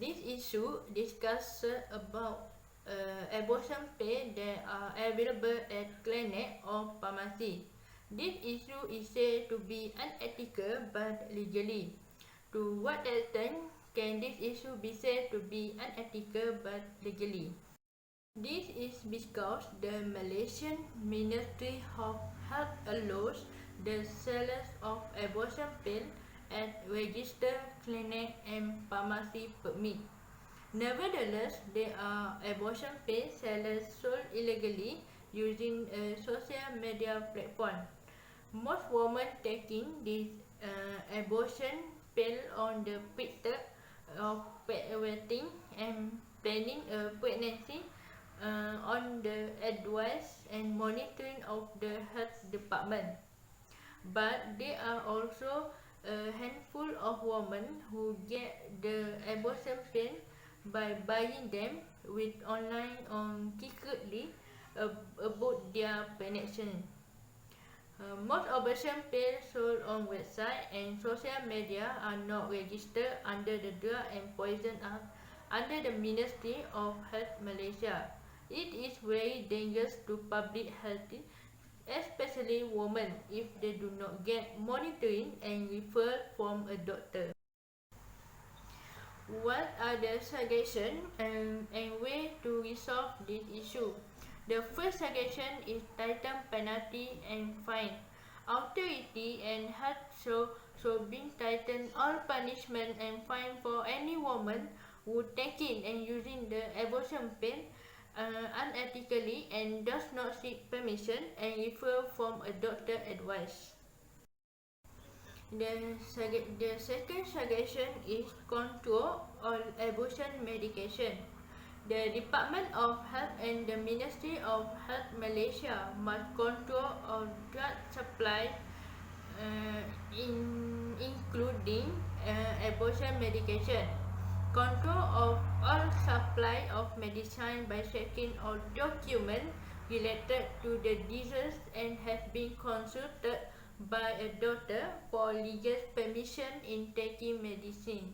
This issue discusses about abortion pills that are available at clinic or pharmacy. This issue is said to be unethical but legally. To what extent can this issue be said to be unethical but legally? This is because the Malaysian Ministry of Health allows the sellers of abortion pills at registered clinic and pharmacy permit. Nevertheless, there are abortion pill sellers sold illegally using a social media platform. Most women taking this abortion pill on the pretext of waiting and planning a pregnancy on the advice and monitoring of the health department. But there are also a handful of women who get the abortion pill by buying them with online or secretly about their pregnancy. Most abortion pills sold on website and social media are not registered under the Drug and Poison Act under the Ministry of Health Malaysia. It is very dangerous to public health, especially women, if they do not get monitoring and referral from a doctor. What are the suggestions and ways to resolve this issue? The first suggestion is tighten penalty and fine. Authority and health should be tighten all punishment and fine for any woman who taking and using the abortion pill unethically and does not seek permission and refer from a doctor advice. The second suggestion is control on abortion medication. The Department of Health and the Ministry of Health Malaysia must control on drug supply including abortion medication. Control of all supply of medicine by checking all documents related to the disease and has been consulted by a doctor for legal permission in taking medicine.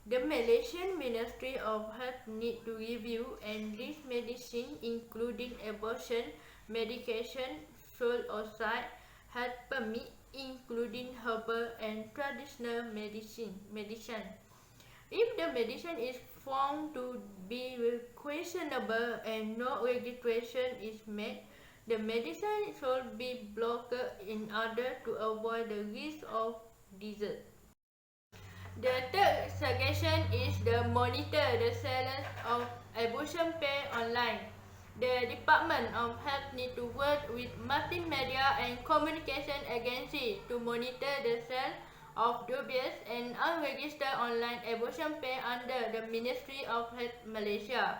The Malaysian Ministry of Health need to review and list medicine including abortion medication sold outside health permit including herbal and traditional medicine. If the medicine is found to be questionable and no registration is made, the medicine should be blocked in order to avoid the risk of disease. The third suggestion is to monitor the sales of abortion pills online. The Department of Health needs to work with multimedia and communication agencies to monitor the sale of dubious and unregistered online abortion pills under the Ministry of Health Malaysia.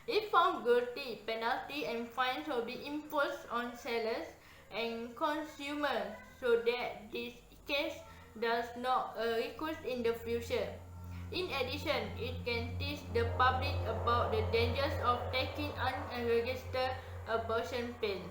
If found guilty, penalty and fines will be imposed on sellers and consumers so that this case does not recur in the future. In addition, it can teach the public about the dangers of taking unregistered abortion pills.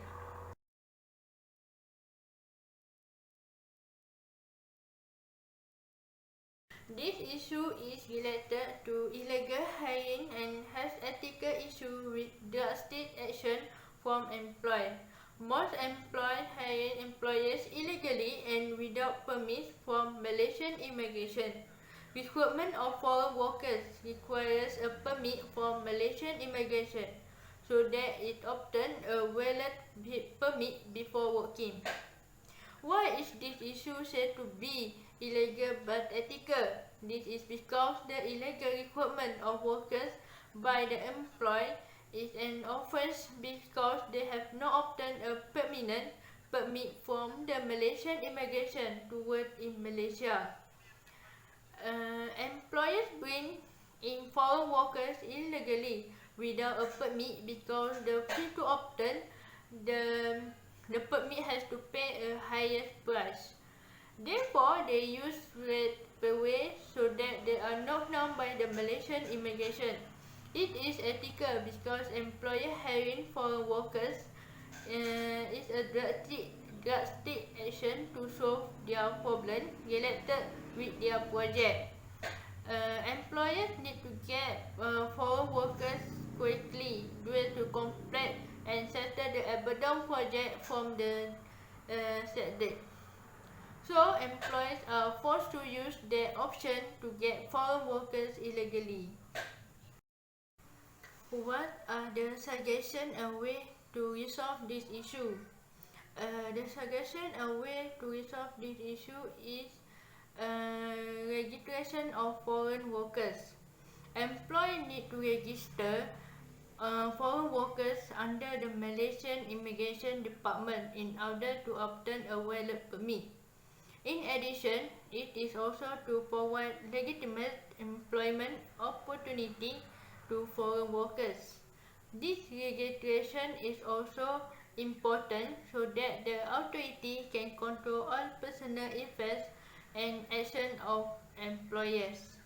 This issue is related to illegal hiring and has ethical issues with drastic action from employers. Most employers hire employees illegally and without permits from Malaysian immigration. Recruitment of foreign workers requires a permit from Malaysian immigration, so that it obtains a valid permit before working. Why is this issue said to be illegal but ethical? This is because the illegal recruitment of workers by the employer is an offence because they have not obtained a permanent permit from the Malaysian immigration to work in Malaysia. Employers bring in foreign workers illegally without a permit because the fee to obtain the permit has to pay a higher price. Therefore, they use red payway so that they are not known by the Malaysian immigration. It is ethical because employer hiring foreign workers is a drastic action to solve their problem related with their project. Employers need to get foreign workers quickly due to complete and settle the Abaddon project from the set date. So employers are forced to use their option to get foreign workers illegally. What are the suggestions and ways to resolve this issue? The suggestion and way to resolve this issue is registration of foreign workers. Employers need to register foreign workers under the Malaysian Immigration Department in order to obtain a valid permit. In addition, it is also to provide legitimate employment opportunity to foreign workers. This registration is also important so that the authority can control all personal affairs and actions of employers.